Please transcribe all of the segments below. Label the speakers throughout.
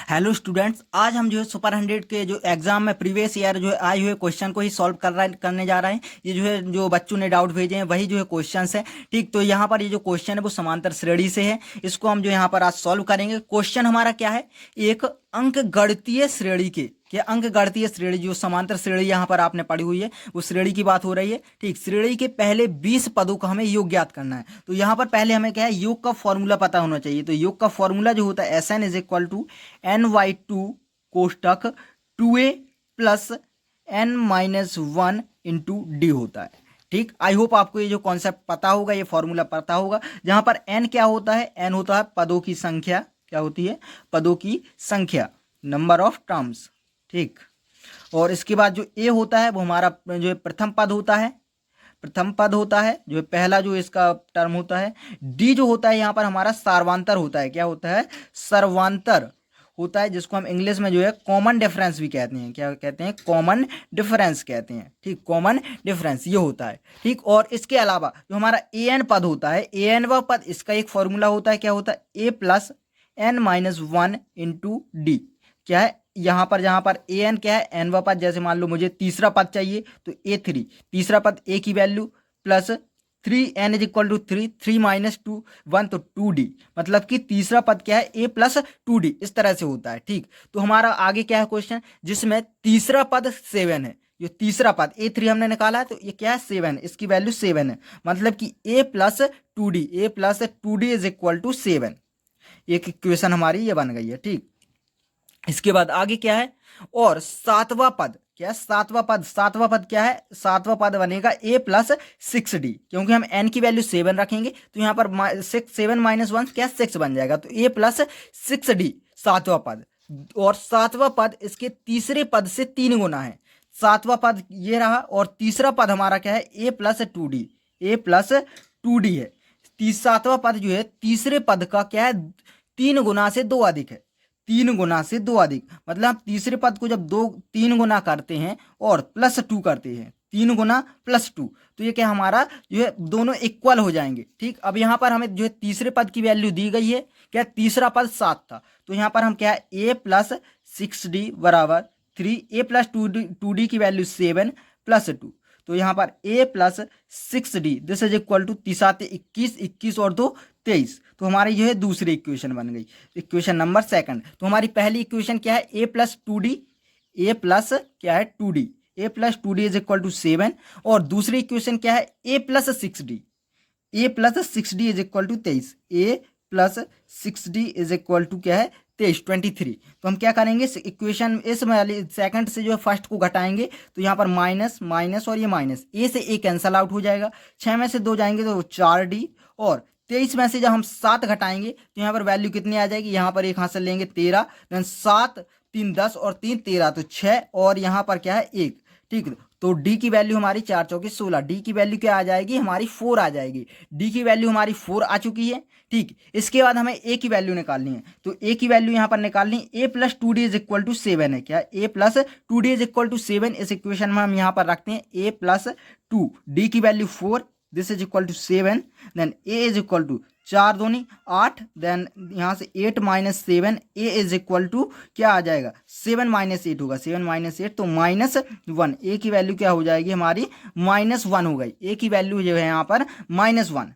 Speaker 1: Hello students, आज हम जो है सुपर 100 के जो एग्जाम में प्रीवियस ईयर जो है आए हुए क्वेश्चन को ही सॉल्व करने जा रहे हैं। ये जो है जो बच्चों ने डाउट भेजे हैं वही जो है क्वेश्चंस है। ठीक, तो यहाँ पर ये जो क्वेश्चन है वो समांतर श्रेणी से है। इसको हम जो यहाँ पर आज सॉल्व करेंगे। क्वेश्चन हमारा क्या है, एक अंक गणितीय श्रेणी के अंक गणितीय श्रेणी जो समांतर श्रेणी यहाँ पर आपने पढ़ी हुई है वो श्रेणी की बात हो रही है। ठीक, श्रेणी के पहले 20 पदों का हमें योग ज्ञात करना है। तो यहाँ पर पहले हमें क्या है, योग का फॉर्मूला पता होना चाहिए। तो योग का फॉर्मूला जो होता है SN is equal to NY2 कोष्टक 2A plus N-1 into D होता है। ठीक, आई होप आपको ये जो कॉन्सेप्ट पता होगा, ये फॉर्मूला पता होगा। जहां पर N क्या होता है, N होता है पदों की संख्या। क्या होती है? पदों की संख्या, नंबर ऑफ टर्म्स। ठीक, और इसके बाद जो A होता है वो हमारा जो है प्रथम पद होता है। प्रथम पद होता है जो है पहला जो इसका टर्म होता है। डी जो होता है यहाँ पर हमारा सर्वांतर होता है। क्या होता है? सर्वांतर होता है, जिसको हम इंग्लिश में जो है कॉमन डिफरेंस भी कहते हैं। क्या कहते हैं? कॉमन डिफरेंस कहते हैं। ठीक, कॉमन डिफरेंस ये होता है। ठीक, और इसके अलावा जो हमारा AN पद होता है, AN व पद, इसका एक फॉर्मूला होता है। क्या होता है? A plus N-1 into D. क्या है यहाँ पर? जहाँ पर AN क्या है, N व पद, जैसे मान लो मुझे तीसरा पद चाहिए तो A3, तीसरा पद A की value plus 3N is equal to 3 minus 2 1, तो 2D, मतलब कि तीसरा पद क्या है, A प्लस 2D, इस तरह से होता है। ठीक, तो हमारा आगे क्या है क्वेश्चन, जिसमें तीसरा पद 7 है। ये तीसरा पद A3 हमने निकाला है, तो ये क्या है? 7, इसकी वैल्यू 7 है, मतलब कि A plus 2D is equal to 7। एक इक्वेशन हमारी ये बन गई है। ठीक, इसके बाद आगे क्या है, और सातवां पद क्या है? सातवां पद क्या है? सातवां पद बनेगा A प्लस 6D, क्योंकि हम N की वैल्यू 7 रखेंगे तो यहाँ पर 7 माइनस 1 क्या? 6 बन जाएगा, तो A प्लस 6D सातवां पद। और सातवां पद इसके तीसरे पद से 3 गुना है। सातवां पद ये रहा, और तीसरा पद हमारा क्या है? A प्लस 2D है। सातवां पद जो है तीसरे पद का क्या है? 3 गुना से 2 अधिक है। 3 गुना से 2 अधिक, मतलब हम तीसरे पद को जब 3 गुना करते हैं और प्लस 2 करते हैं, 3 गुना प्लस 2, तो ये क्या हमारा जो है दोनों इक्वल हो जाएंगे। ठीक, अब यहाँ पर हमें जो है तीसरे पद की वैल्यू दी गई है। क्या? तीसरा पद 7 था, तो यहाँ पर हम क्या है, A प्लस 6D बराबर 3, A प्लस 2D की वैल्यू 7 प्लस 2, तो यहाँ पर A plus 6D this is equal to 21, 21 और 2 23, तो हमारी जो है दूसरी इक्वेशन बन गई, इक्वेशन नंबर सेकंड। तो हमारी पहली इक्वेशन क्या है? A plus 2D, A plus क्या है? 2D, A plus 2D is equal to 7, और दूसरी इक्वेशन क्या है? A plus 6D, A plus 6D is equal to 23, A plus 6D is equal to क्या है? 23। तो हम क्या करेंगे, इक्वेशन इस वाली सेकंड से जो है फर्स्ट को घटाएंगे, तो यहाँ पर माइनस माइनस और ये माइनस, A से A कैंसल आउट हो जाएगा। 6 में से 2 जाएंगे तो 4D, और 23 में से जब हम 7 घटाएंगे तो यहाँ पर वैल्यू कितनी आ जाएगी? यहाँ पर एक हासिल लेंगे 13, देन 7 3 10 और 3 13, तो 6, और यहाँ पर क्या है? 1। ठीक, तो D की वैल्यू हमारी 4 चौके 16, D की वैल्यू क्या आ जाएगी? हमारी 4 आ जाएगी। D की वैल्यू हमारी 4 आ चुकी है। ठीक, इसके बाद हमें A की वैल्यू निकालनी है, तो A की वैल्यू यहाँ पर निकालनी, A plus 2D is equal to 7 है। क्या? A plus 2D is equal to 7, इस इक्वेशन में हम यहाँ पर रखते हैं A प्लस 2, D की value 4, this is equal to 7, then A is equal to 4 दूनी 8, देन यहाँ से 8 minus 7, A is equal to क्या आ जाएगा? 7 माइनस 8 होगा, 7 माइनस 8 तो -1। A की वैल्यू क्या हो जाएगी हमारी? -1 हो गई। A की वैल्यू जो है यहाँ पर -1।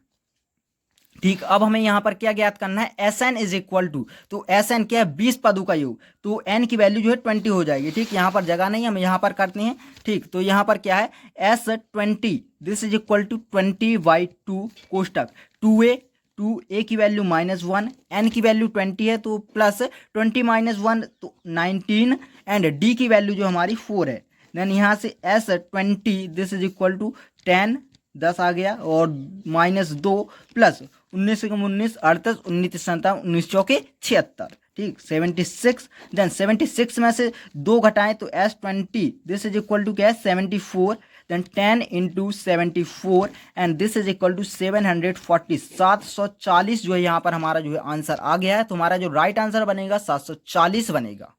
Speaker 1: ठीक, अब हमें यहाँ पर क्या ज्ञात करना है? SN इज इक्वल टू, तो SN क्या है? 20 पदों का योग, तो N की वैल्यू जो है 20 हो जाएगी। ठीक, यहाँ पर जगह नहीं, हम यहाँ पर करते हैं। ठीक, तो यहाँ पर क्या है? S20 this is equal to 20/2 कोष्टक 2A की वैल्यू -1, N की वैल्यू 20 है, तो प्लस 20 माइनस 1 तो 19, एंड D की वैल्यू जो हमारी 4 है। देन यहाँ से S20 this is equal to 10, 10 आ गया, और -2 प्लस 19 से कम 19, 38, 19 57, 19 चौके 76। ठीक, 76, देन 76 में से 2 घटाएं तो S20 this is equal to क्या है? 74, then 10 into 74, and this is equal to 740, 740 जो है यहाँ पर हमारा जो है आंसर आ गया है। तो हमारा जो राइट आंसर बनेगा 740 बनेगा।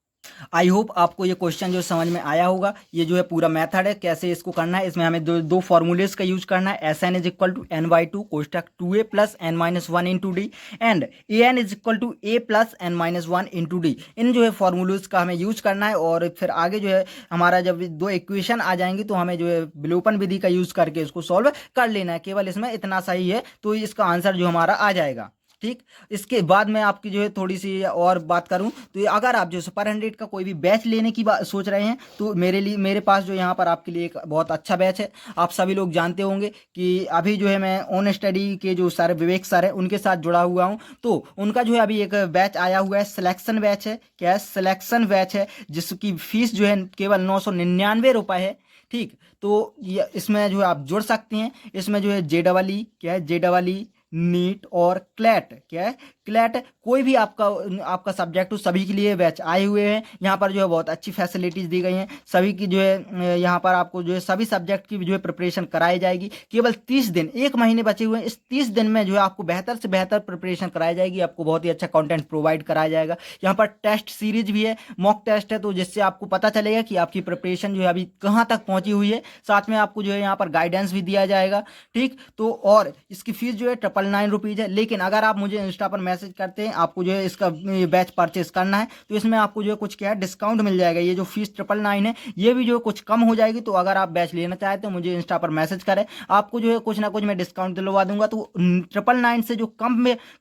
Speaker 1: आई होप आपको ये क्वेश्चन जो समझ में आया होगा। ये जो है पूरा मेथड है कैसे इसको करना है। इसमें हमें दो फॉर्मूलेस का यूज करना है। S n is equal to n by two कोष्टक 2a plus n minus one into d and a n is equal to a plus n minus one into d. इन जो है फॉर्मूलेस का हमें use करना है और फिर आगे जो है हमारा जब दो इक्वेशन आ जाएंगी तो हमें जो है विलोपन विधि का यूज करके इसको सॉल्व कर लेना है। केवल इसमें इतना सही है तो इसका आंसर जो हमारा आ जाएगा। ठीक, इसके बाद मैं आपकी जो है थोड़ी सी और बात करूं तो अगर आप जो सुपर 100 का कोई भी बैच लेने की बात सोच रहे हैं तो मेरे पास जो यहाँ पर आपके लिए एक बहुत अच्छा बैच है। आप सभी लोग जानते होंगे कि अभी जो है मैं ऑन स्टडी के जो सर विवेक सर है उनके साथ जुड़ा हुआ हूँ। तो उनका जो है अभी एक बैच आया हुआ है, सिलेक्शन बैच है। क्या है? सिलेक्शन बैच है जिसकी फीस जो है केवल 999 रुपये है। ठीक, तो इसमें जो है आप जुड़ सकते हैं। इसमें जो है JEE क्या है, JEE नीट और क्लैट क्या है, क्लैट कोई भी आपका सब्जेक्ट हो सभी के लिए बैच आए हुए हैं। यहाँ पर जो है बहुत अच्छी फैसिलिटीज दी गई हैं सभी की। जो है यहाँ पर आपको जो है सभी सब्जेक्ट की जो है प्रिपरेशन कराई जाएगी। केवल 30 दिन, 1 महीने बचे हुए हैं। इस 30 दिन में जो है आपको बेहतर से बेहतर प्रिपरेशन कराई जाएगी। आपको बहुत ही अच्छा कंटेंट प्रोवाइड कराया जाएगा। यहाँ पर टेस्ट सीरीज भी है, मॉक टेस्ट है, तो जिससे आपको पता चलेगा कि आपकी प्रिपरेशन जो है अभी कहाँ तक पहुंची हुई है। साथ में आपको जो है यहाँ पर गाइडेंस भी दिया जाएगा। ठीक, तो और इसकी फीस जो है 999 रुपीज़ है। लेकिन अगर आप मुझे इंस्टा पर मैसेज करते हैं, आपको जो है इसका बैच परचेस करना है तो इसमें आपको जो है कुछ क्या है डिस्काउंट मिल जाएगा। ये जो फीस 999 है ये भी जो है कुछ कम हो जाएगी। तो अगर आप बैच लेना चाहते हो मुझे इंस्टा पर मैसेज करें, आपको जो है कुछ ना कुछ मैं डिस्काउंट दिलवा दूंगा। तो 999 से जो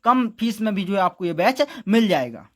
Speaker 1: कम फीस में भी जो है आपको ये बैच मिल जाएगा।